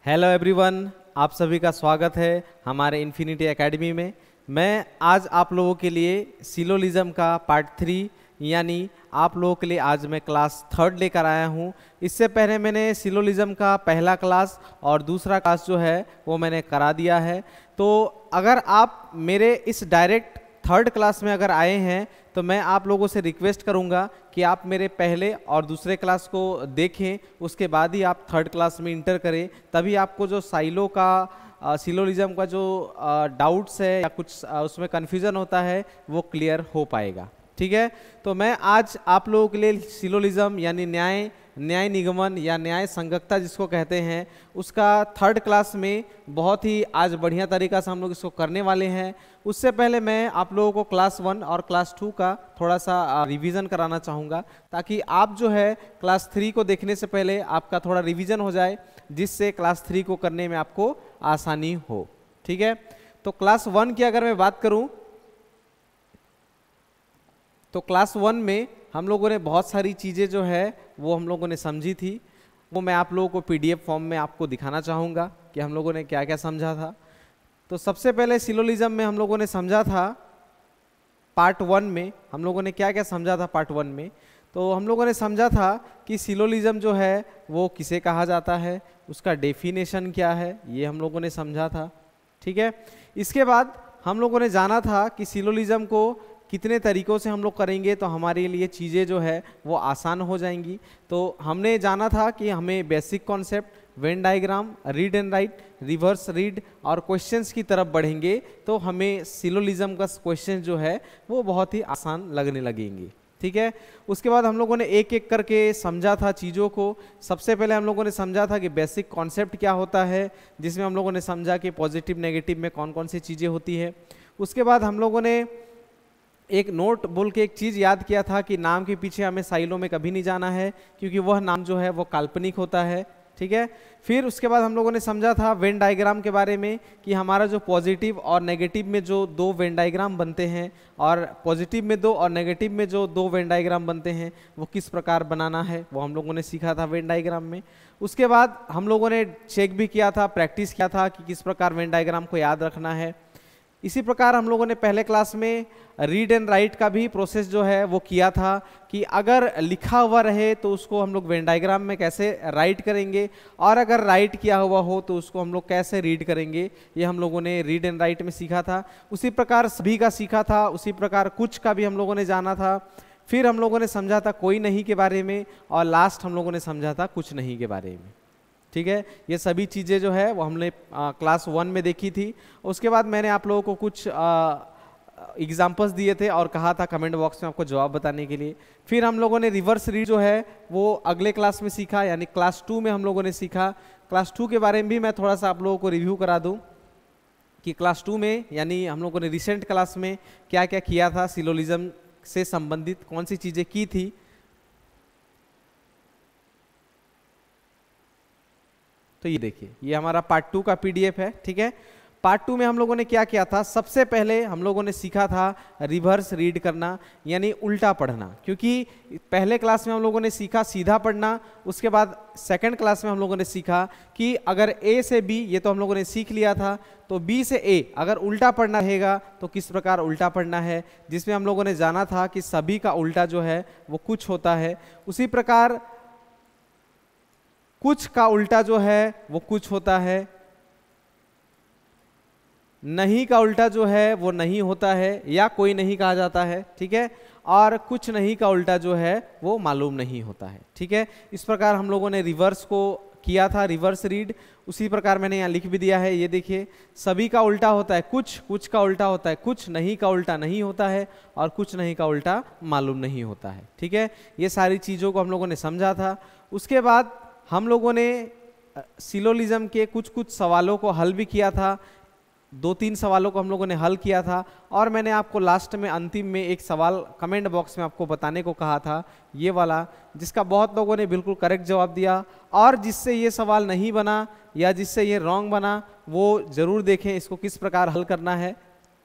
Hello everyone, आप सभी का स्वागत है हमारे इन्फिनिटी एकेडमी में। मैं आज आप लोगों के लिए सिलोलिज्म का पार्ट 3 यानी आप लोगों के लिए आज मैं क्लास 3 लेकर आया हूं। इससे पहले मैंने सिलोलिज्म का पहला क्लास और दूसरा क्लास जो है वो मैंने करा दिया है। तो अगर आप मेरे इस डायरेक्ट 3rd क्लास में अगर आए हैं तो मैं आप लोगों से रिक्वेस्ट करूंगा कि आप मेरे पहले और दूसरे क्लास को देखें, उसके बाद ही आप 3rd क्लास में इंटर करें। तभी आपको जो सिलोलिज्म का जो डाउट्स है या कुछ उसमें कन्फ्यूज़न होता है वो क्लियर हो पाएगा। ठीक है, तो मैं आज आप लोगों के लिए सिलोलिज्म यानी न्याय निगमन या न्याय संगतता जिसको कहते हैं उसका 3rd क्लास में बहुत ही आज बढ़िया तरीका से हम लोग इसको करने वाले हैं। उससे पहले मैं आप लोगों को क्लास 1 और क्लास 2 का थोड़ा सा रिवीजन कराना चाहूँगा, ताकि आप जो है क्लास 3 को देखने से पहले आपका थोड़ा रिवीजन हो जाए, जिससे क्लास 3 को करने में आपको आसानी हो। ठीक है, तो क्लास 1 की अगर मैं बात करूँ तो क्लास 1 में हम लोगों ने बहुत सारी चीज़ें जो है वो हम लोगों ने समझी थी। वो मैं आप लोगों को पीडीएफ फॉर्म में आपको दिखाना चाहूँगा कि हम लोगों ने क्या क्या समझा था। तो सबसे पहले सिलोलिज्म में हम लोगों ने समझा था पार्ट 1 में हम लोगों ने क्या क्या समझा था। पार्ट 1 में तो हम लोगों ने समझा था कि सिलोलिज्म जो है वो किसे कहा जाता है, उसका डेफिनेशन क्या है, ये हम लोगों ने समझा था। ठीक है, इसके बाद हम लोगों ने जाना था कि सिलोलिज्म को कितने तरीकों से हम लोग करेंगे तो हमारे लिए चीज़ें जो है वो आसान हो जाएंगी। तो हमने जाना था कि हमें basic concept, Venn diagram, read and right, reverse read और क्वेश्चंस की तरफ बढ़ेंगे तो हमें सिलोलिज्म का क्वेश्चन जो है वो बहुत ही आसान लगने लगेंगे। ठीक है, उसके बाद हम लोगों ने एक एक करके समझा था चीज़ों को। सबसे पहले हम लोगों ने समझा था कि बेसिक कॉन्सेप्ट क्या होता है, जिसमें हम लोगों ने समझा कि पॉजिटिव नेगेटिव में कौन कौन सी चीज़ें होती है। उसके बाद हम लोगों ने एक नोट बोल के एक चीज़ याद किया था कि नाम के पीछे हमें साइलों में कभी नहीं जाना है, क्योंकि वह नाम जो है वो काल्पनिक होता है। ठीक है, फिर उसके बाद हम लोगों ने समझा था वेन डायग्राम के बारे में कि हमारा जो पॉजिटिव और नेगेटिव में जो 2 वेन डायग्राम बनते हैं और पॉजिटिव में 2 और नेगेटिव में जो 2 वेन डायग्राम बनते हैं वो किस प्रकार बनाना है, वो हम लोगों ने सीखा था वेन डायग्राम में। उसके बाद हम लोगों ने चेक भी किया था, प्रैक्टिस किया था कि किस प्रकार वेन डायग्राम को याद रखना है। इसी प्रकार हम लोगों ने पहले क्लास में रीड एंड राइट का भी प्रोसेस जो है वो किया था कि अगर लिखा हुआ रहे तो उसको हम लोग वेन डायग्राम में कैसे राइट करेंगे, और अगर राइट किया हुआ हो तो उसको हम लोग कैसे रीड करेंगे। ये हम लोगों ने रीड एंड राइट में सीखा था। उसी प्रकार सभी का सीखा था, उसी प्रकार कुछ का भी हम लोगों ने जाना था। फिर हम लोगों ने समझा था कोई नहीं के बारे में, और लास्ट हम लोगों ने समझा था कुछ नहीं के बारे में। ठीक है, ये सभी चीज़ें जो है वो हमने क्लास 1 में देखी थी। उसके बाद मैंने आप लोगों को कुछ एग्जाम्पल्स दिए थे और कहा था कमेंट बॉक्स में आपको जवाब बताने के लिए। फिर हम लोगों ने रिवर्स रीड जो है वो अगले क्लास में सीखा, यानी क्लास 2 में हम लोगों ने सीखा। क्लास 2 के बारे में भी मैं थोड़ा सा आप लोगों को रिव्यू करा दूँ कि क्लास 2 में यानी हम लोगों ने रिसेंट क्लास में क्या क्या किया था, सिलोलिज्म से संबंधित कौन सी चीज़ें की थी। तो ये देखिए, ये हमारा पार्ट 2 का पीडीएफ है। ठीक है, पार्ट 2 में हम लोगों ने क्या किया था, सबसे पहले हम लोगों ने सीखा था रिवर्स रीड करना यानी उल्टा पढ़ना, क्योंकि पहले क्लास में हम लोगों ने सीखा सीधा पढ़ना। उसके बाद सेकंड क्लास में हम लोगों ने सीखा कि अगर ए से बी, ये तो हम लोगों ने सीख लिया था, तो बी से ए अगर उल्टा पढ़ना रहेगा तो किस प्रकार उल्टा पढ़ना है, जिसमें हम लोगों ने जाना था कि सभी का उल्टा जो है वो कुछ होता है। उसी प्रकार कुछ का उल्टा जो है वो कुछ होता है, नहीं का उल्टा जो है वो नहीं होता है या कोई नहीं कहा जाता है। ठीक है, और कुछ नहीं का उल्टा जो है वो मालूम नहीं होता है। ठीक है, इस प्रकार हम लोगों ने रिवर्स को किया था, रिवर्स रीड। उसी प्रकार मैंने यहाँ लिख भी दिया है, ये देखिए, सभी का उल्टा होता है कुछ, कुछ का उल्टा होता है कुछ, नहीं का उल्टा नहीं होता है और कुछ नहीं का उल्टा मालूम नहीं होता है। ठीक है, ये सारी चीज़ों को हम लोगों ने समझा था। उसके बाद हम लोगों ने सिलोलिज्म के कुछ कुछ सवालों को हल भी किया था, 2-3 सवालों को हम लोगों ने हल किया था। और मैंने आपको लास्ट में अंतिम में एक सवाल कमेंट बॉक्स में आपको बताने को कहा था, ये वाला, जिसका बहुत लोगों ने बिल्कुल करेक्ट जवाब दिया। और जिससे ये सवाल नहीं बना या जिससे ये रॉन्ग बना वो ज़रूर देखें इसको किस प्रकार हल करना है।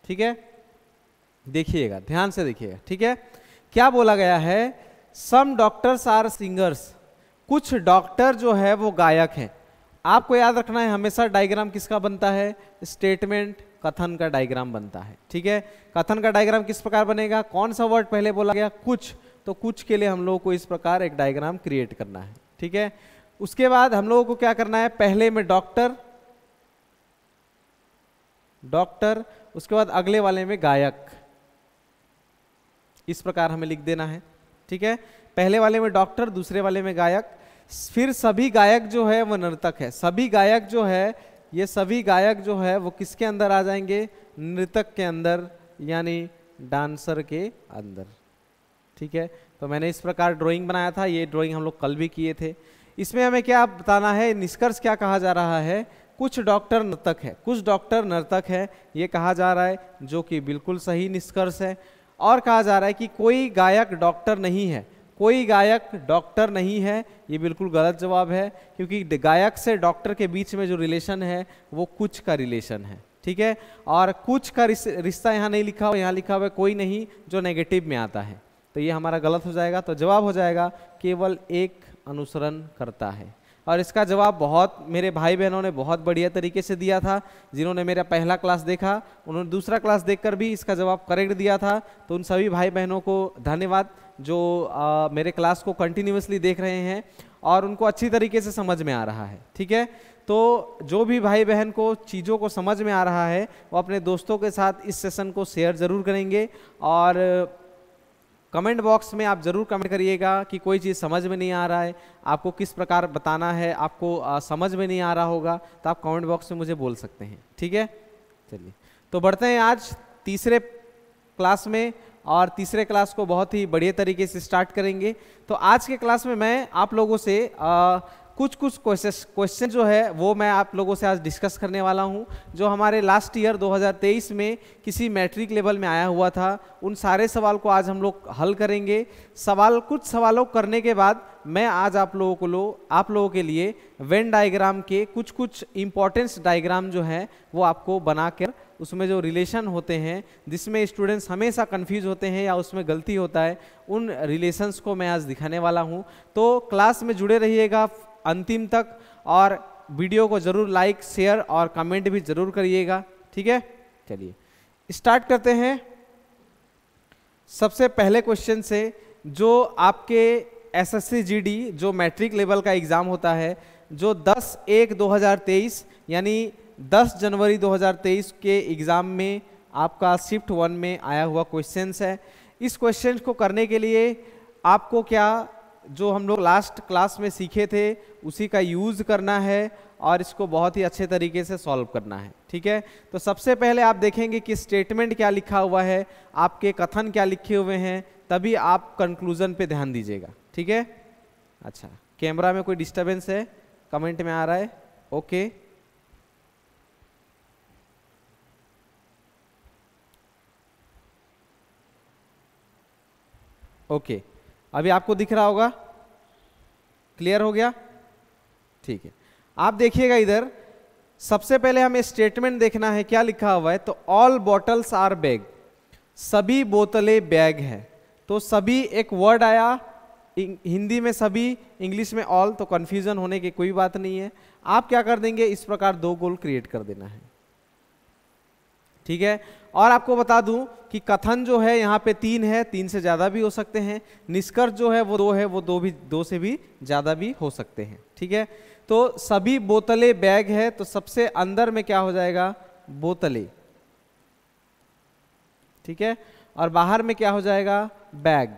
ठीक है, देखिएगा, ध्यान से देखिएगा। ठीक है, क्या बोला गया है, सम डॉक्टर्स आर सिंगर्स, कुछ डॉक्टर जो है वो गायक हैं। आपको याद रखना है हमेशा डायग्राम किसका बनता है, स्टेटमेंट कथन का डायग्राम बनता है। ठीक है, कथन का डायग्राम किस प्रकार बनेगा, कौन सा वर्ड पहले बोला गया, कुछ, तो कुछ के लिए हम लोगों को इस प्रकार एक डायग्राम क्रिएट करना है। ठीक है, उसके बाद हम लोगों को क्या करना है, पहले में डॉक्टर, डॉक्टर, उसके बाद अगले वाले में गायक, इस प्रकार हमें लिख देना है। ठीक है, पहले वाले में डॉक्टर, दूसरे वाले में गायक, फिर सभी गायक जो है वो नर्तक है, सभी गायक जो है, ये सभी गायक जो है वो किसके अंदर आ जाएंगे, नृतक के अंदर, यानी डांसर के अंदर। ठीक है, तो मैंने इस प्रकार ड्राइंग बनाया था, ये ड्राइंग हम लोग कल भी किए थे। इसमें हमें क्या बताना है, निष्कर्ष क्या कहा जा रहा है, कुछ डॉक्टर नर्तक है, कुछ डॉक्टर नर्तक है, ये कहा जा रहा है, जो कि बिल्कुल सही निष्कर्ष है। और कहा जा रहा है कि कोई गायक डॉक्टर नहीं है, कोई गायक डॉक्टर नहीं है, ये बिल्कुल गलत जवाब है, क्योंकि गायक से डॉक्टर के बीच में जो रिलेशन है वो कुछ का रिलेशन है। ठीक है, और कुछ का रिश्ता यहाँ नहीं लिखा हुआ, यहाँ लिखा हुआ है कोई नहीं, जो नेगेटिव में आता है, तो ये हमारा गलत हो जाएगा। तो जवाब हो जाएगा केवल एक अनुसरण करता है। और इसका जवाब बहुत मेरे भाई बहनों ने बहुत बढ़िया तरीके से दिया था। जिन्होंने मेरा पहला क्लास देखा उन्होंने दूसरा क्लास देखकर भी इसका जवाब करेक्ट दिया था, तो उन सभी भाई बहनों को धन्यवाद जो मेरे क्लास को कंटिन्यूअसली देख रहे हैं और उनको अच्छी तरीके से समझ में आ रहा है। ठीक है, तो जो भी भाई बहन को चीज़ों को समझ में आ रहा है वो अपने दोस्तों के साथ इस सेशन को शेयर ज़रूर करेंगे, और कमेंट बॉक्स में आप ज़रूर कमेंट करिएगा कि कोई चीज़ समझ में नहीं आ रहा है, आपको किस प्रकार बताना है, आपको समझ में नहीं आ रहा होगा तो आप कमेंट बॉक्स में मुझे बोल सकते हैं। ठीक है, चलिए तो बढ़ते हैं आज तीसरे क्लास में, और तीसरे क्लास को बहुत ही बढ़िया तरीके से स्टार्ट करेंगे। तो आज के क्लास में मैं आप लोगों से कुछ क्वेश्चन जो है वो मैं आप लोगों से आज डिस्कस करने वाला हूं, जो हमारे लास्ट ईयर 2023 में किसी मैट्रिक लेवल में आया हुआ था। उन सारे सवाल को आज हम लोग हल करेंगे। कुछ सवालों करने के बाद मैं आज आप लोगों के लिए वेन डायग्राम के कुछ इंपॉर्टेंस डायग्राम जो है वो आपको बनाकर उसमें जो रिलेशन होते हैं जिसमें स्टूडेंट्स हमेशा कंफ्यूज होते हैं या उसमें गलती होता है, उन रिलेशंस को मैं आज दिखाने वाला हूं। तो क्लास में जुड़े रहिएगा अंतिम तक, और वीडियो को जरूर लाइक, शेयर और कमेंट भी जरूर करिएगा। ठीक है, चलिए स्टार्ट करते हैं सबसे पहले क्वेश्चन से, जो आपके एसएससी जीडी जो मैट्रिक लेवल का एग्जाम होता है, जो 10/1/2023 यानी 10 जनवरी 2023 के एग्ज़ाम में आपका शिफ्ट 1 में आया हुआ क्वेश्चंस है। इस क्वेश्चन को करने के लिए आपको क्या, जो हम लोग लास्ट क्लास में सीखे थे उसी का यूज़ करना है और इसको बहुत ही अच्छे तरीके से सॉल्व करना है। ठीक है, तो सबसे पहले आप देखेंगे कि स्टेटमेंट क्या लिखा हुआ है, आपके कथन क्या लिखे हुए हैं, तभी आप कंक्लूजन पे ध्यान दीजिएगा। ठीक है, अच्छा कैमरा में कोई डिस्टर्बेंस है, कमेंट में आ रहा है, ओके ओके अभी आपको दिख रहा होगा, क्लियर हो गया? ठीक है, आप देखिएगा इधर सबसे पहले हमें स्टेटमेंट देखना है क्या लिखा हुआ है। तो ऑल बॉटल्स आर बैग, सभी बोतलें बैग है। तो सभी एक वर्ड आया, हिंदी में सभी, इंग्लिश में ऑल, तो कंफ्यूजन होने की कोई बात नहीं है। आप क्या कर देंगे, इस प्रकार 2 गोल क्रिएट कर देना है। ठीक है, और आपको बता दूं कि कथन जो है यहाँ पे 3 है, 3 से ज्यादा भी हो सकते हैं। निष्कर्ष जो है वो 2 है, वो 2 से भी ज्यादा भी हो सकते हैं। ठीक है, तो सभी बोतलें बैग है, तो सबसे अंदर में क्या हो जाएगा, बोतलें। ठीक है, और बाहर में क्या हो जाएगा, बैग।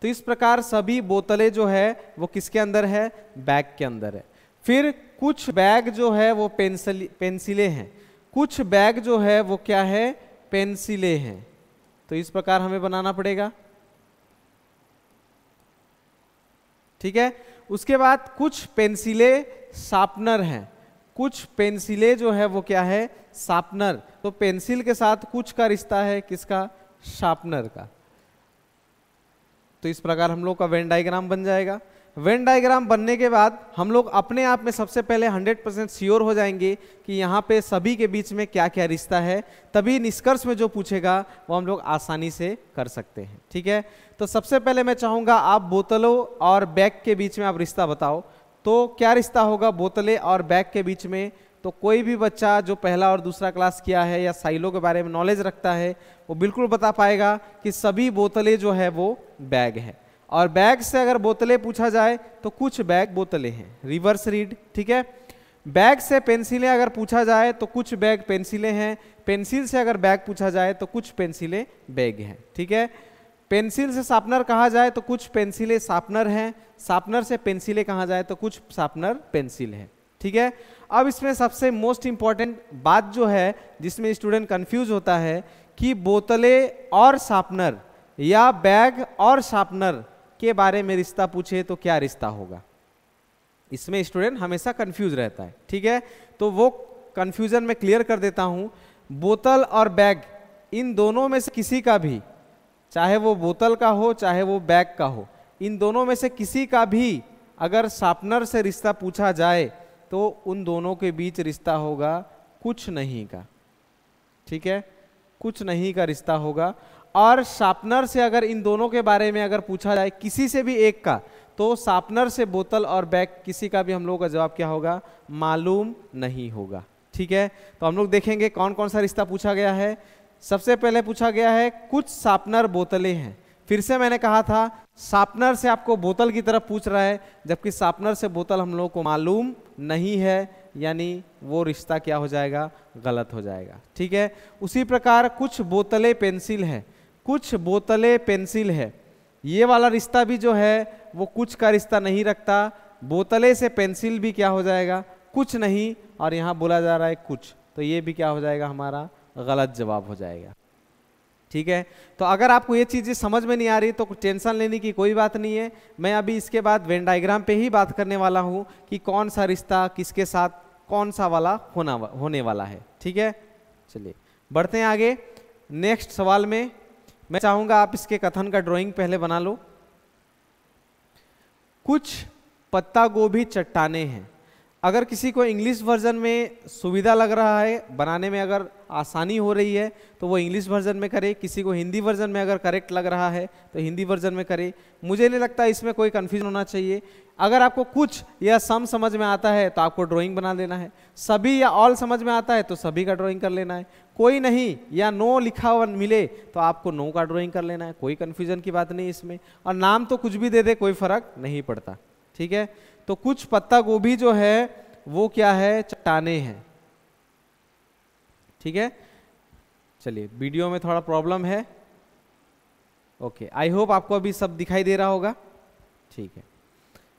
तो इस प्रकार सभी बोतलें जो है वो किसके अंदर है, बैग के अंदर है। फिर कुछ बैग जो है वो पेंसिलें हैं, कुछ बैग जो है वो क्या है, पेंसिलें हैं। तो इस प्रकार हमें बनाना पड़ेगा। ठीक है, उसके बाद कुछ पेंसिलें शार्पनर हैं, कुछ पेंसिलें जो है वो क्या है, शार्पनर। तो पेंसिल के साथ कुछ का रिश्ता है, किसका, शार्पनर का। तो इस प्रकार हम लोग का वेन डायग्राम बन जाएगा। वेन डायग्राम बनने के बाद हम लोग अपने आप में सबसे पहले 100% श्योर हो जाएंगे कि यहाँ पे सभी के बीच में क्या क्या रिश्ता है, तभी निष्कर्ष में जो पूछेगा वो हम लोग आसानी से कर सकते हैं। ठीक है, तो सबसे पहले मैं चाहूँगा आप बोतलों और बैग के बीच में आप रिश्ता बताओ। तो क्या रिश्ता होगा बोतलें और बैग के बीच में? तो कोई भी बच्चा जो पहला और दूसरा क्लास किया है या साइलो के बारे में नॉलेज रखता है वो बिल्कुल बता पाएगा कि सभी बोतलें जो है वो बैग है। और बैग से अगर बोतलें पूछा जाए तो कुछ बैग बोतलें हैं। रिवर्स रीड, ठीक है। बैग से पेंसिलें अगर पूछा जाए तो कुछ बैग पेंसिलें हैं। पेंसिल से अगर बैग पूछा जाए तो कुछ पेंसिलें बैग हैं, ठीक है। पेंसिल से शार्पनर कहा जाए तो कुछ पेंसिलें शार्पनर हैं। शार्पनर से पेंसिलें कहा जाए तो कुछ शार्पनर पेंसिल है, ठीक है। अब इसमें सबसे मोस्ट इंपॉर्टेंट बात जो है जिसमें स्टूडेंट कंफ्यूज होता है कि बोतलें और शार्पनर या बैग और शार्पनर के बारे में रिश्ता पूछे तो क्या रिश्ता होगा। इसमें स्टूडेंट हमेशा कंफ्यूज रहता है, ठीक है। तो वो कंफ्यूजन में क्लियर कर देता हूं। बोतल और बैग इन दोनों में से किसी का भी, चाहे वो बोतल का हो चाहे वो बैग का हो, इन दोनों में से किसी का भी अगर शार्पनर से रिश्ता पूछा जाए तो उन दोनों के बीच रिश्ता होगा कुछ नहीं का, ठीक है। कुछ नहीं का रिश्ता होगा। और शार्पनर से अगर इन दोनों के बारे में अगर पूछा जाए किसी से भी एक का, तो शार्पनर से बोतल और बैग किसी का भी हम लोगों का जवाब क्या होगा? मालूम नहीं होगा, ठीक है। तो हम लोग देखेंगे कौन कौन सा रिश्ता पूछा गया है। सबसे पहले पूछा गया है कुछ शार्पनर बोतलें हैं। फिर से मैंने कहा था शार्पनर से आपको बोतल की तरफ पूछ रहा है, जबकि शार्पनर से बोतल हम लोगों को मालूम नहीं है, यानी वो रिश्ता क्या हो जाएगा? गलत हो जाएगा, ठीक है। उसी प्रकार कुछ बोतलें पेंसिल है, कुछ बोतलें पेंसिल है, ये वाला रिश्ता भी जो है वो कुछ का रिश्ता नहीं रखता। बोतलें से पेंसिल भी क्या हो जाएगा? कुछ नहीं। और यहाँ बोला जा रहा है कुछ, तो ये भी क्या हो जाएगा? हमारा गलत जवाब हो जाएगा, ठीक है। तो अगर आपको ये चीजें समझ में नहीं आ रही तो टेंशन लेने की कोई बात नहीं है। मैं अभी इसके बाद वेन डायग्राम पे ही बात करने वाला हूँ कि कौन सा रिश्ता किसके साथ कौन सा वाला होने वाला है, ठीक है। चलिए बढ़ते हैं आगे। नेक्स्ट सवाल में मैं चाहूंगा आप इसके कथन का ड्राइंग पहले बना लो। कुछ पत्ता गोभी चट्टाने हैं। अगर किसी को इंग्लिश वर्जन में सुविधा लग रहा है, बनाने में अगर आसानी हो रही है तो वो इंग्लिश वर्जन में करे। किसी को हिंदी वर्जन में अगर करेक्ट लग रहा है तो हिंदी वर्जन में करे। मुझे नहीं लगता इसमें कोई कन्फ्यूजन होना चाहिए। अगर आपको कुछ या सम समझ में आता है तो आपको ड्राइंग बना लेना है। सभी या ऑल समझ में आता है तो सभी का ड्राइंग कर लेना है। कोई नहीं या नो लिखा हुआ मिले तो आपको नो का ड्राइंग कर लेना है। कोई कन्फ्यूजन की बात नहीं इसमें। और नाम तो कुछ भी दे दे कोई फर्क नहीं पड़ता, ठीक है। तो कुछ पत्ता गोभी जो है वो क्या है? चट्टाने हैं, ठीक है। चलिए वीडियो में थोड़ा प्रॉब्लम है, ओके। आई होप आपको अभी सब दिखाई दे रहा होगा, ठीक है।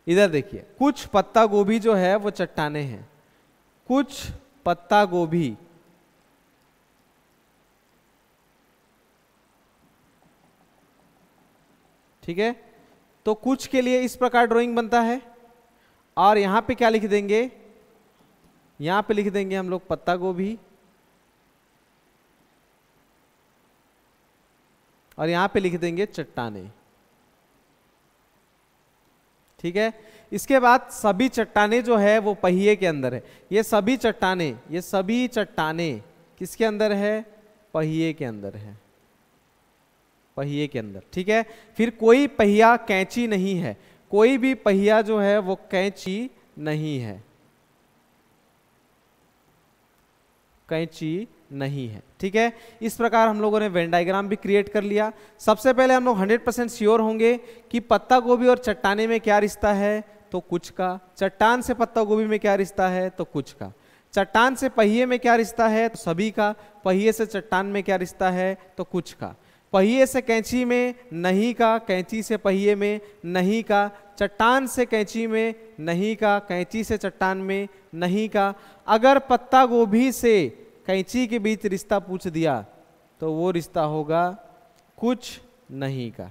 इधर देखिए, कुछ पत्ता गोभी जो है वो चट्टाने हैं। कुछ पत्ता गोभी, ठीक है। तो कुछ के लिए इस प्रकार ड्राइंग बनता है। और यहां पे क्या लिख देंगे? यहां पे लिख देंगे हम लोग पत्ता गोभी, और यहां पे लिख देंगे चट्टाने, ठीक है। इसके बाद सभी चट्टाने जो है वो पहिए के अंदर है। ये सभी चट्टाने किसके अंदर है? पहिए के अंदर है, पहिए के अंदर, ठीक है। फिर कोई पहिया कैंची नहीं है। कोई भी पहिया जो है वो कैंची नहीं है, कैंची नहीं है, ठीक है। इस प्रकार हम लोगों ने वेन डायग्राम भी क्रिएट कर लिया। सबसे पहले हम लोग 100% श्योर होंगे कि पत्ता गोभी और चट्टाने में क्या रिश्ता है? तो कुछ का। चट्टान से पत्ता गोभी में क्या रिश्ता है? तो कुछ का। चट्टान से पहिए में क्या रिश्ता है? तो सभी का। पहिए से चट्टान में क्या रिश्ता है? तो कुछ का। पहिए से कैंची में नहीं का। कैंची से पहिए में नहीं का। चट्टान से कैंची में नहीं का। कैंची से चट्टान में नहीं का। अगर पत्ता गोभी से कैंची के बीच रिश्ता पूछ दिया तो वो रिश्ता होगा कुछ नहीं का।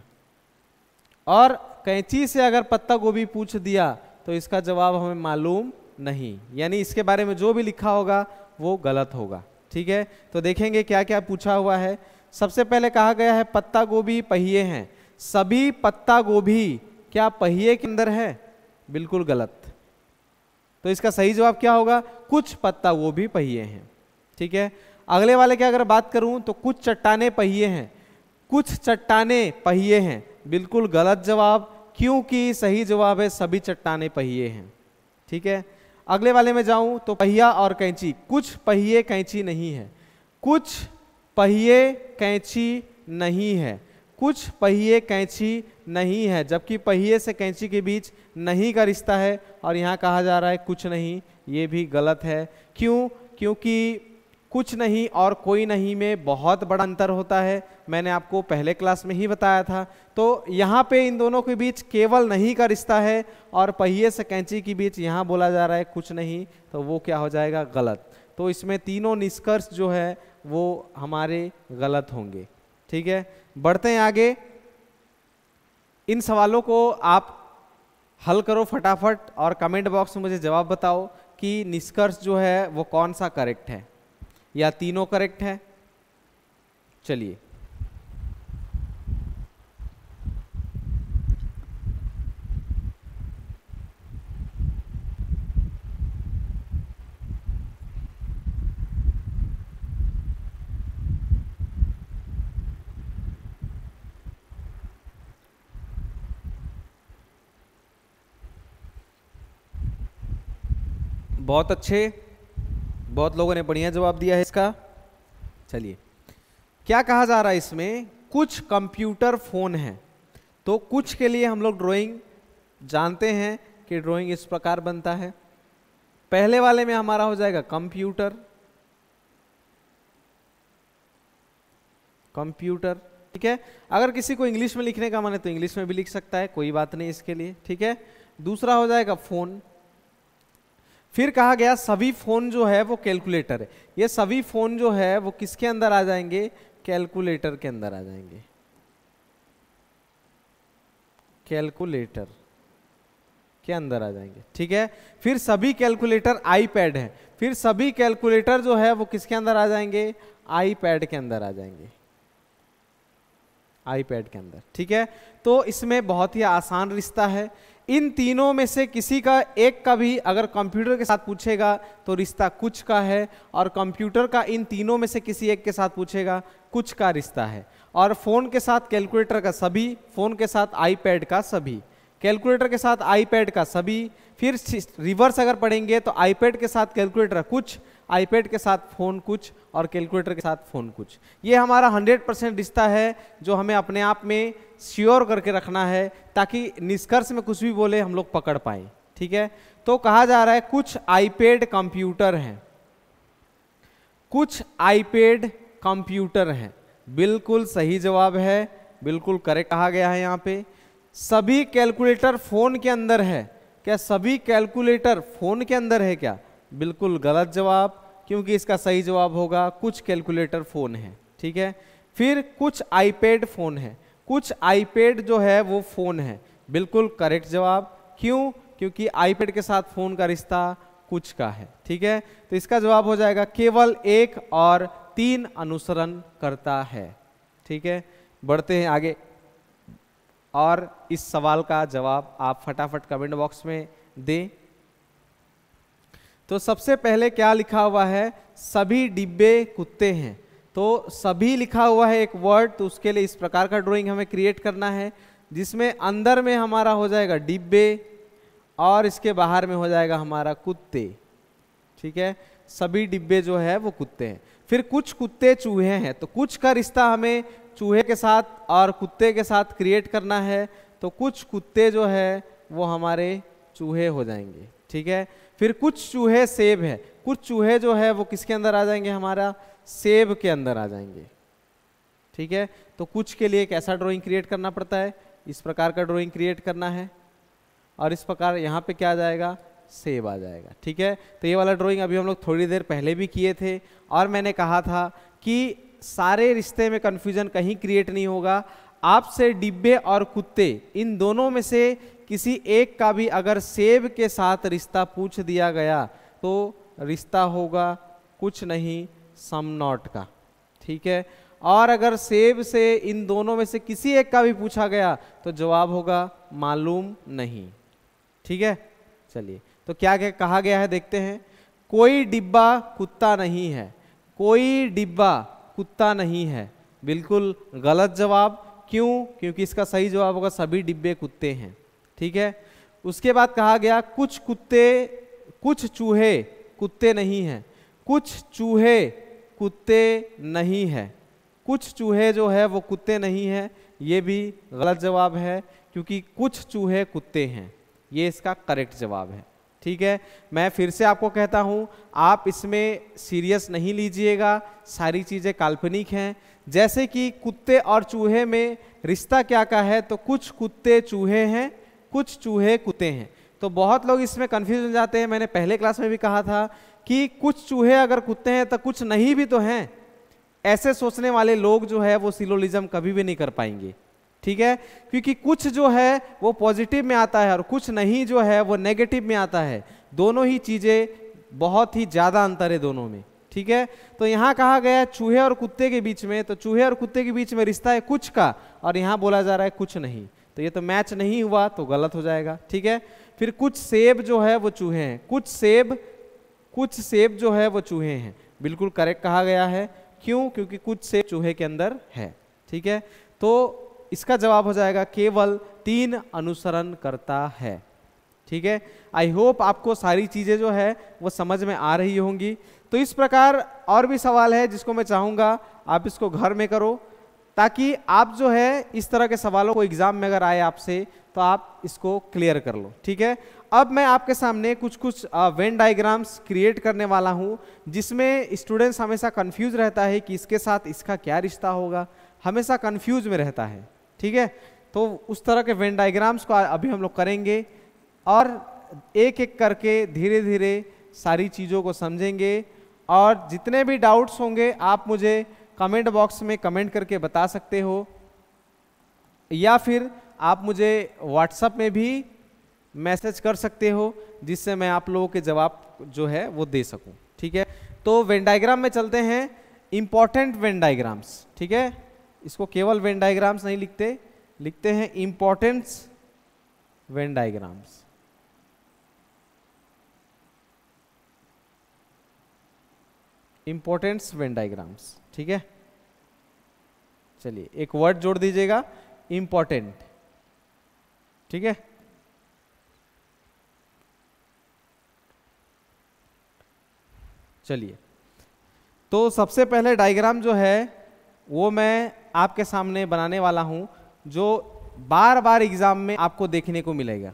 और कैंची से अगर पत्ता गोभी पूछ दिया तो इसका जवाब हमें मालूम नहीं, यानी इसके बारे में जो भी लिखा होगा वो गलत होगा, ठीक है। तो देखेंगे क्या क्या पूछा हुआ है। सबसे पहले कहा गया है पत्ता गोभी पहिए हैं। सभी पत्ता गोभी क्या पहिए के अंदर है? बिल्कुल गलत। तो इसका सही जवाब क्या होगा? कुछ पत्ता गोभी पहिए हैं, ठीक है। अगले वाले की अगर बात करूं तो कुछ चट्टाने पहिए हैं। कुछ चट्टाने पहिए हैं, बिल्कुल गलत जवाब, क्योंकि सही जवाब है सभी चट्टाने पहिए हैं, ठीक है। अगले वाले में जाऊं तो पहिया और कैंची, कुछ पहिए कैंची नहीं है, कुछ पहिए कैंची नहीं है, कुछ पहिए कैंची नहीं है, जबकि पहिए से कैंची के बीच नहीं का रिश्ता है और यहाँ कहा जा रहा है कुछ नहीं, ये भी गलत है। क्यों? क्योंकि कुछ नहीं और कोई नहीं में बहुत बड़ा अंतर होता है, मैंने आपको पहले क्लास में ही बताया था। तो यहाँ पे इन दोनों के बीच केवल नहीं का रिश्ता है और पहिए से कैंची के बीच यहाँ बोला जा रहा है कुछ नहीं, तो वो क्या हो जाएगा? गलत। तो इसमें तीनों निष्कर्ष जो है वो हमारे गलत होंगे। ठीक है, बढ़ते हैं आगे। इन सवालों को आप हल करो फटाफट और कमेंट बॉक्स में मुझे जवाब बताओ कि निष्कर्ष जो है वो कौन सा करेक्ट है या तीनों करेक्ट है। चलिए, बहुत अच्छे, बहुत लोगों ने बढ़िया जवाब दिया है इसका। चलिए, क्या कहा जा रहा है इसमें? कुछ कंप्यूटर फोन हैं। तो कुछ के लिए हम लोग ड्राइंग जानते हैं कि ड्राइंग इस प्रकार बनता है। पहले वाले में हमारा हो जाएगा कंप्यूटर, कंप्यूटर। ठीक है, अगर किसी को इंग्लिश में लिखने का मन है तो इंग्लिश में भी लिख सकता है, कोई बात नहीं इसके लिए। ठीक है, दूसरा हो जाएगा फोन। फिर कहा गया सभी फोन जो है वो कैलकुलेटर है। ये सभी फोन जो है वो किसके अंदर आ जाएंगे? कैलकुलेटर के अंदर आ जाएंगे, कैलकुलेटर के अंदर आ जाएंगे। ठीक है, फिर सभी कैलकुलेटर आईपैड है। फिर सभी कैलकुलेटर जो है वो किसके अंदर आ जाएंगे? आईपैड के अंदर आ जाएंगे, आईपैड के अंदर। ठीक है, तो इसमें बहुत ही आसान रिश्ता है। इन तीनों में से किसी का एक का भी अगर कंप्यूटर के साथ पूछेगा तो रिश्ता कुछ का है, और कंप्यूटर का इन तीनों में से किसी एक के साथ पूछेगा कुछ का रिश्ता है। और फोन के साथ कैलकुलेटर का सभी, फोन के साथ आईपैड का सभी, कैलकुलेटर के साथ आईपैड का सभी। फिर रिवर्स अगर पढ़ेंगे तो आईपैड के साथ कैलकुलेटर कुछ, आईपैड के साथ फोन कुछ, और कैलकुलेटर के साथ फोन कुछ। ये हमारा 100% रिश्ता है जो हमें अपने आप में श्योर करके रखना है, ताकि निष्कर्ष में कुछ भी बोले हम लोग पकड़ पाए। ठीक है, तो कहा जा रहा है कुछ आईपैड कंप्यूटर हैं, कुछ आईपैड कंप्यूटर हैं। बिल्कुल सही जवाब है, बिल्कुल करेक्ट कहा गया है यहाँ पे। सभी कैलकुलेटर फोन के अंदर है क्या? सभी कैलकुलेटर फोन के अंदर है क्या? बिल्कुल गलत जवाब, क्योंकि इसका सही जवाब होगा कुछ कैलकुलेटर फोन है। ठीक है, फिर कुछ आईपैड फोन है, कुछ आईपैड जो है वो फोन है। बिल्कुल करेक्ट जवाब। क्यों? क्योंकि आईपैड के साथ फोन का रिश्ता कुछ का है। ठीक है, तो इसका जवाब हो जाएगा केवल 1 और 3 अनुसरण करता है। ठीक है, बढ़ते हैं आगे और इस सवाल का जवाब आप फटाफट कमेंट बॉक्स में दें। तो सबसे पहले क्या लिखा हुआ है? सभी डिब्बे कुत्ते हैं। तो सभी लिखा हुआ है एक वर्ड, तो उसके लिए इस प्रकार का ड्राइंग हमें क्रिएट करना है, जिसमें अंदर में हमारा हो जाएगा डिब्बे और इसके बाहर में हो जाएगा हमारा कुत्ते। ठीक है, सभी डिब्बे जो है वो कुत्ते हैं। फिर कुछ कुत्ते चूहे हैं, तो कुछ का रिश्ता हमें चूहे के साथ और कुत्ते के साथ क्रिएट करना है, तो कुछ कुत्ते जो है वो हमारे चूहे हो जाएंगे। ठीक है, फिर कुछ चूहे सेब है, कुछ चूहे जो है वो किसके अंदर आ जाएंगे? हमारा सेब के अंदर आ जाएंगे। ठीक है, तो कुछ के लिए एक ऐसा ड्राइंग क्रिएट करना पड़ता है, इस प्रकार का ड्राइंग क्रिएट करना है, और इस प्रकार यहाँ पे क्या आ जाएगा? सेब आ जाएगा। ठीक है, तो ये वाला ड्राइंग अभी हम लोग थोड़ी देर पहले भी किए थे, और मैंने कहा था कि सारे रिश्ते में कंफ्यूजन कहीं क्रिएट नहीं होगा। आपसे डिब्बे और कुत्ते इन दोनों में से किसी एक का भी अगर सेब के साथ रिश्ता पूछ दिया गया तो रिश्ता होगा कुछ नहीं, सम नॉट का। ठीक है, और अगर सेब से इन दोनों में से किसी एक का भी पूछा गया तो जवाब होगा मालूम नहीं। ठीक है, चलिए, तो क्या क्या कहा गया है देखते हैं। कोई डिब्बा कुत्ता नहीं है, कोई डिब्बा कुत्ता नहीं है। बिल्कुल गलत जवाब। क्यों? क्योंकि इसका सही जवाब होगा सभी डिब्बे कुत्ते हैं। ठीक है, उसके बाद कहा गया कुछ कुत्ते कुछ चूहे कुत्ते नहीं हैं, कुछ चूहे कुत्ते नहीं है, कुछ चूहे जो है वो कुत्ते नहीं है, ये भी गलत जवाब है, क्योंकि कुछ चूहे कुत्ते हैं, ये इसका करेक्ट जवाब है। ठीक है, मैं फिर से आपको कहता हूँ, आप इसमें सीरियस नहीं लीजिएगा, सारी चीज़ें काल्पनिक हैं। जैसे कि कुत्ते और चूहे में रिश्ता क्या का है, तो कुछ कुत्ते चूहे हैं, कुछ चूहे कुत्ते हैं। तो बहुत लोग इसमें कंफ्यूज हो जाते हैं। मैंने पहले क्लास में भी कहा था कि कुछ चूहे अगर कुत्ते हैं तो कुछ नहीं भी तो हैं। ऐसे सोचने वाले लोग जो है वो सिलोजिज्म कभी भी नहीं कर पाएंगे। ठीक है, क्योंकि कुछ जो है वो पॉजिटिव में आता है और कुछ नहीं जो है वो नेगेटिव में आता है। दोनों ही चीज़ें, बहुत ही ज़्यादा अंतर है दोनों में। ठीक है, तो यहाँ कहा गया चूहे और कुत्ते के बीच में, तो चूहे और कुत्ते के बीच में रिश्ता है कुछ का, और यहाँ बोला जा रहा है कुछ नहीं, तो ये तो मैच नहीं हुआ, तो गलत हो जाएगा। ठीक है, फिर कुछ सेब जो है वो चूहे हैं, कुछ सेब जो है वो चूहे हैं, बिल्कुल करेक्ट कहा गया है। क्यों? क्योंकि कुछ सेब चूहे के अंदर है। ठीक है, तो इसका जवाब हो जाएगा केवल 3 अनुसरण करता है। ठीक है, आई होप आपको सारी चीज़ें जो है वो समझ में आ रही होंगी। तो इस प्रकार और भी सवाल है जिसको मैं चाहूँगा आप इसको घर में करो, ताकि आप जो है इस तरह के सवालों को एग्जाम में अगर आए आपसे तो आप इसको क्लियर कर लो। ठीक है, अब मैं आपके सामने कुछ वेन डायग्राम्स क्रिएट करने वाला हूँ, जिसमें स्टूडेंट्स हमेशा कंफ्यूज रहता है कि इसके साथ इसका क्या रिश्ता होगा, हमेशा कंफ्यूज में रहता है। ठीक है, तो उस तरह के वेन डायग्राम्स को अभी हम लोग करेंगे और एक एक करके धीरे धीरे सारी चीज़ों को समझेंगे, और जितने भी डाउट्स होंगे आप मुझे कमेंट बॉक्स में कमेंट करके बता सकते हो, या फिर आप मुझे व्हाट्सएप में भी मैसेज कर सकते हो, जिससे मैं आप लोगों के जवाब जो है वो दे सकूं। ठीक है, तो वेन डायग्राम में चलते हैं, इंपॉर्टेंट वेन डायग्राम्स। ठीक है, इसको केवल वेन डायग्राम्स नहीं लिखते, लिखते हैं importance Venn diagrams. Importance Venn diagrams. ठीक है, चलिए एक वर्ड जोड़ दीजिएगा, इंपॉर्टेंट। ठीक है, चलिए, तो सबसे पहले डायग्राम जो है वो मैं आपके सामने बनाने वाला हूं, जो बार बार एग्जाम में आपको देखने को मिलेगा,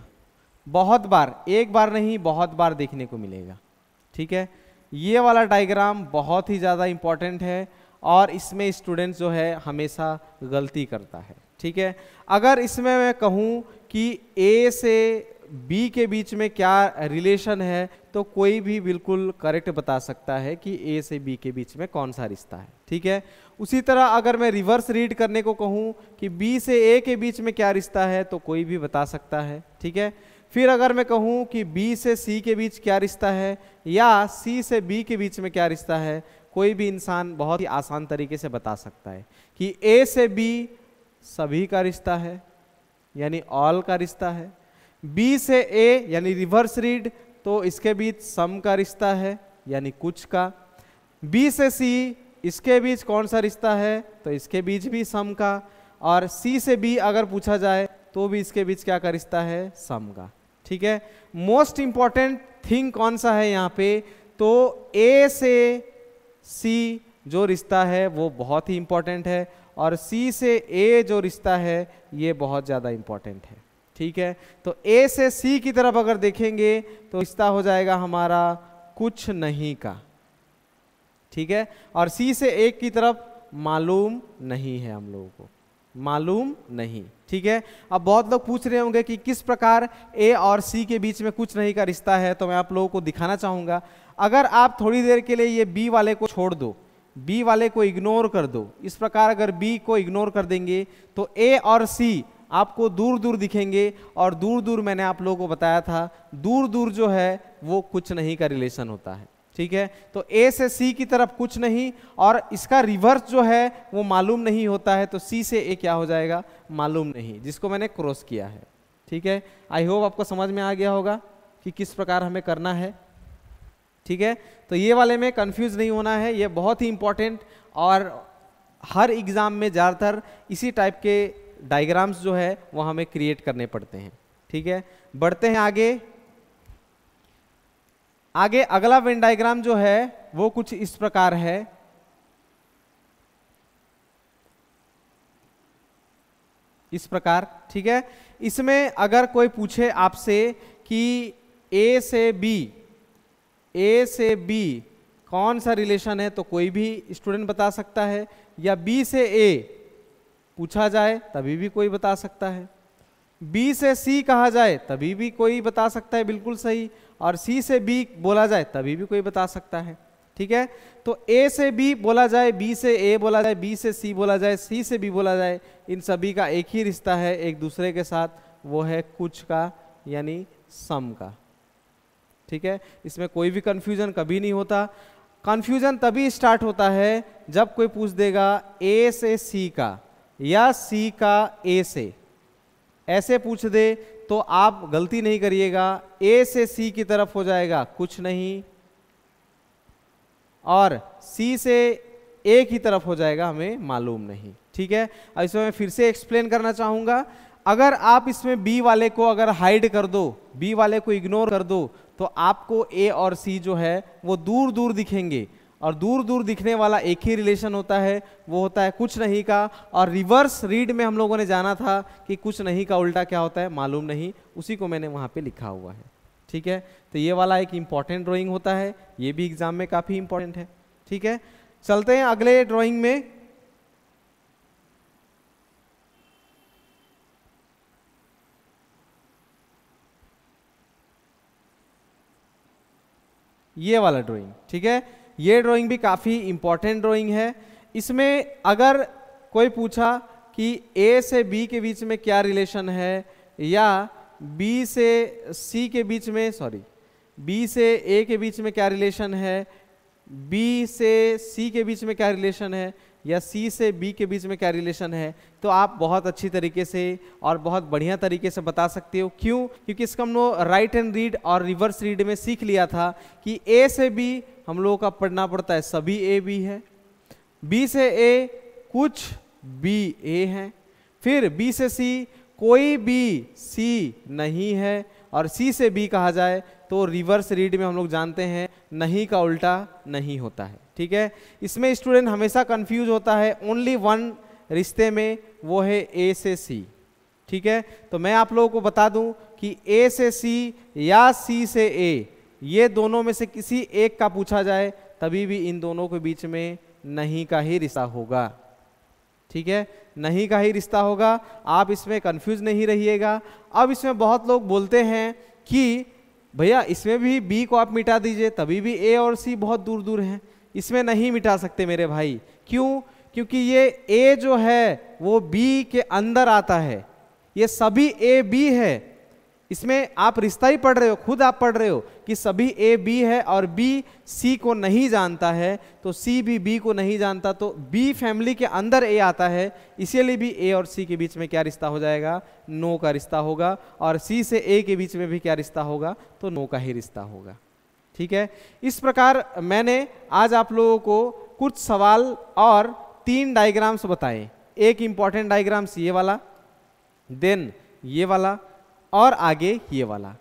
बहुत बार, एक बार नहीं बहुत बार देखने को मिलेगा। ठीक है, ये वाला डायग्राम बहुत ही ज़्यादा इम्पोर्टेंट है और इसमें स्टूडेंट जो है हमेशा गलती करता है। ठीक है, अगर इसमें मैं कहूँ कि ए से बी के बीच में क्या रिलेशन है, तो कोई भी बिल्कुल करेक्ट बता सकता है कि ए से बी के बीच में कौन सा रिश्ता है। ठीक है, उसी तरह अगर मैं रिवर्स रीड करने को कहूँ कि बी से ए के बीच में क्या रिश्ता है, तो कोई भी बता सकता है। ठीक है, फिर अगर मैं कहूँ कि बी से सी के बीच क्या रिश्ता है, या सी से बी के बीच में क्या रिश्ता है, कोई भी इंसान बहुत ही आसान तरीके से बता सकता है कि ए से बी सभी का रिश्ता है, यानी ऑल का रिश्ता है। बी से ए यानी रिवर्स रीड, तो इसके बीच सम का रिश्ता है, यानी कुछ का। बी से सी, इसके बीच कौन सा रिश्ता है, तो इसके बीच भी सम का। और सी से बी अगर पूछा जाए तो भी इसके बीच क्या का रिश्ता है, सम का। ठीक है, मोस्ट इंपॉर्टेंट थिंग कौन सा है यहाँ पे, तो ए से सी जो रिश्ता है वो बहुत ही इंपॉर्टेंट है, और सी से ए जो रिश्ता है ये बहुत ज़्यादा इंपॉर्टेंट है। ठीक है, तो ए से सी की तरफ अगर देखेंगे तो रिश्ता हो जाएगा हमारा कुछ नहीं का। ठीक है, और सी से ए की तरफ मालूम नहीं है, हम लोगों को मालूम नहीं। ठीक है, अब बहुत लोग पूछ रहे होंगे कि किस प्रकार ए और सी के बीच में कुछ नहीं का रिश्ता है, तो मैं आप लोगों को दिखाना चाहूँगा। अगर आप थोड़ी देर के लिए ये बी वाले को छोड़ दो, बी वाले को इग्नोर कर दो, इस प्रकार अगर बी को इग्नोर कर देंगे तो ए और सी आपको दूर दूर दिखेंगे, और दूर दूर मैंने आप लोगों को बताया था दूर दूर जो है वो कुछ नहीं का रिलेशन होता है। ठीक है, तो ए से सी की तरफ कुछ नहीं, और इसका रिवर्स जो है वो मालूम नहीं होता है, तो सी से ए क्या हो जाएगा, मालूम नहीं, जिसको मैंने क्रॉस किया है। ठीक है, आई होप आपको समझ में आ गया होगा कि किस प्रकार हमें करना है। ठीक है, तो ये वाले में कंफ्यूज नहीं होना है, ये बहुत ही इंपॉर्टेंट, और हर एग्जाम में ज़्यादातर इसी टाइप के डायग्राम्स जो है वो हमें क्रिएट करने पड़ते हैं। ठीक है, बढ़ते हैं आगे। आगे अगला वेन डायग्राम जो है वो कुछ इस प्रकार है। इस प्रकार, ठीक है। इसमें अगर कोई पूछे आपसे कि ए से बी कौन सा रिलेशन है तो कोई भी स्टूडेंट बता सकता है, या बी से ए पूछा जाए तभी भी कोई बता सकता है, बी से सी कहा जाए तभी भी कोई बता सकता है, बिल्कुल सही, और सी से बी बोला जाए तभी भी कोई बता सकता है, ठीक है। तो ए से बी बोला जाए, बी से ए बोला जाए, बी से सी बोला जाए, सी से बी बोला जाए, इन सभी का एक ही रिश्ता है एक दूसरे के साथ, वो है कुछ का, यानी सम का, ठीक है। इसमें कोई भी कंफ्यूजन कभी नहीं होता। कंफ्यूजन तभी स्टार्ट होता है जब कोई पूछ देगा ए से सी का या सी का ए से, ऐसे पूछ दे तो आप गलती नहीं करिएगा, ए से सी की तरफ हो जाएगा कुछ नहीं, और सी से ए की तरफ हो जाएगा हमें मालूम नहीं, ठीक है। अब इसमें मैं फिर से एक्सप्लेन करना चाहूंगा, अगर आप इसमें बी वाले को अगर हाइड कर दो, बी वाले को इग्नोर कर दो, तो आपको ए और सी जो है वो दूर दूर दिखेंगे, और दूर दूर दिखने वाला एक ही रिलेशन होता है, वो होता है कुछ नहीं का। और रिवर्स रीड में हम लोगों ने जाना था कि कुछ नहीं का उल्टा क्या होता है, मालूम नहीं, उसी को मैंने वहां पे लिखा हुआ है, ठीक है। तो ये वाला एक इंपॉर्टेंट ड्राइंग होता है, ये भी एग्जाम में काफी इंपॉर्टेंट है, ठीक है। चलते हैं अगले ड्राइंग में। ये वाला ड्राइंग, ठीक है, ये ड्राइंग भी काफी इंपॉर्टेंट ड्राइंग है। इसमें अगर कोई पूछा कि ए से बी के बीच में क्या रिलेशन है, या बी से सी के बीच में, सॉरी, बी से ए के बीच में क्या रिलेशन है, बी से सी के बीच में क्या रिलेशन है, या सी से बी के बीच में क्या रिलेशन है, तो आप बहुत अच्छी तरीके से और बहुत बढ़िया तरीके से बता सकते हो। क्यों? क्योंकि इसका हम लोग राइट हैंड रीड और रिवर्स रीड में सीख लिया था कि ए से बी हम लोगों का पढ़ना पड़ता है सभी ए बी है, बी से ए कुछ बी ए है, फिर बी से सी कोई बी सी नहीं है, और सी से बी कहा जाए तो रिवर्स रीड में हम लोग जानते हैं नहीं का उल्टा नहीं होता है, ठीक है। इसमें स्टूडेंट हमेशा कंफ्यूज होता है ओनली वन रिश्ते में, वो है ए से सी, ठीक है। तो मैं आप लोगों को बता दूं कि ए से सी या सी से ए, ये दोनों में से किसी एक का पूछा जाए तभी भी इन दोनों के बीच में नहीं का ही रिश्ता होगा, ठीक है, नहीं का ही रिश्ता होगा। आप इसमें कंफ्यूज नहीं रहिएगा। अब इसमें बहुत लोग बोलते हैं कि भैया इसमें भी बी को आप मिटा दीजिए तभी भी ए और सी बहुत दूर दूर हैं, इसमें नहीं मिटा सकते मेरे भाई। क्यों? क्योंकि ये ए जो है वो बी के अंदर आता है, ये सभी ए बी है, इसमें आप रिश्ता ही पढ़ रहे हो, खुद आप पढ़ रहे हो कि सभी ए बी है और बी सी को नहीं जानता है, तो सी भी बी को नहीं जानता, तो बी फैमिली के अंदर ए आता है, इसीलिए भी ए और सी के बीच में क्या रिश्ता हो जाएगा, नो का रिश्ता होगा, और सी से ए के बीच में भी क्या रिश्ता होगा, तो नो का ही रिश्ता होगा, ठीक है। इस प्रकार मैंने आज आप लोगों को कुछ सवाल और 3 डायग्राम्स बताए, एक इंपॉर्टेंट डायग्राम्स ये वाला, देन ये वाला, और आगे ये वाला।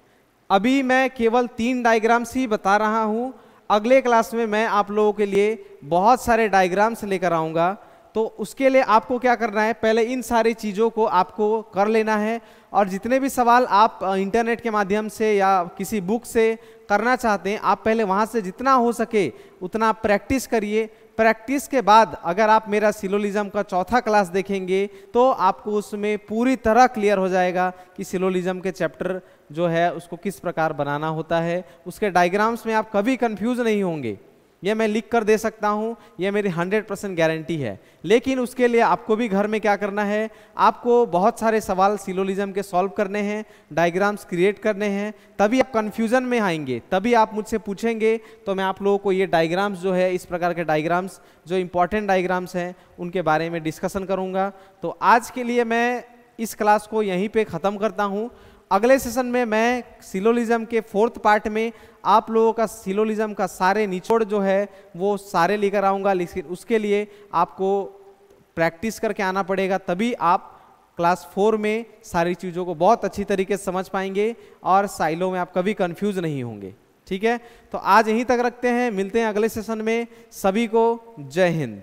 अभी मैं केवल 3 डायग्राम्स ही बता रहा हूं, अगले क्लास में मैं आप लोगों के लिए बहुत सारे डायग्राम्स लेकर आऊंगा। तो उसके लिए आपको क्या करना है, पहले इन सारी चीज़ों को आपको कर लेना है, और जितने भी सवाल आप इंटरनेट के माध्यम से या किसी बुक से करना चाहते हैं, आप पहले वहाँ से जितना हो सके उतना प्रैक्टिस करिए। प्रैक्टिस के बाद अगर आप मेरा सिलोलिज्म का 4था क्लास देखेंगे तो आपको उसमें पूरी तरह क्लियर हो जाएगा कि सिलोलिज्म के चैप्टर जो है उसको किस प्रकार बनाना होता है। उसके डायग्राम्स में आप कभी कंफ्यूज नहीं होंगे, ये मैं लिख कर दे सकता हूँ, ये मेरी 100% गारंटी है। लेकिन उसके लिए आपको भी घर में क्या करना है, आपको बहुत सारे सवाल सिलोलिज्म के सॉल्व करने हैं, डायग्राम्स क्रिएट करने हैं, तभी आप कन्फ्यूजन में आएंगे, तभी आप मुझसे पूछेंगे तो मैं आप लोगों को ये डायग्राम्स जो है, इस प्रकार के डायग्राम्स जो इंपॉर्टेंट डायग्राम्स हैं उनके बारे में डिस्कशन करूँगा। तो आज के लिए मैं इस क्लास को यहीं पर ख़त्म करता हूँ। अगले सेशन में मैं सिलोलिज्म के 4th पार्ट में आप लोगों का सिलोलिज्म का सारे निचोड़ जो है वो सारे लेकर आऊँगा, लेकिन उसके लिए आपको प्रैक्टिस करके आना पड़ेगा, तभी आप क्लास 4 में सारी चीज़ों को बहुत अच्छी तरीके से समझ पाएंगे और साइलों में आप कभी कंफ्यूज नहीं होंगे। ठीक है, तो आज यहीं तक रखते हैं, मिलते हैं अगले सेशन में। सभी को जय हिंद।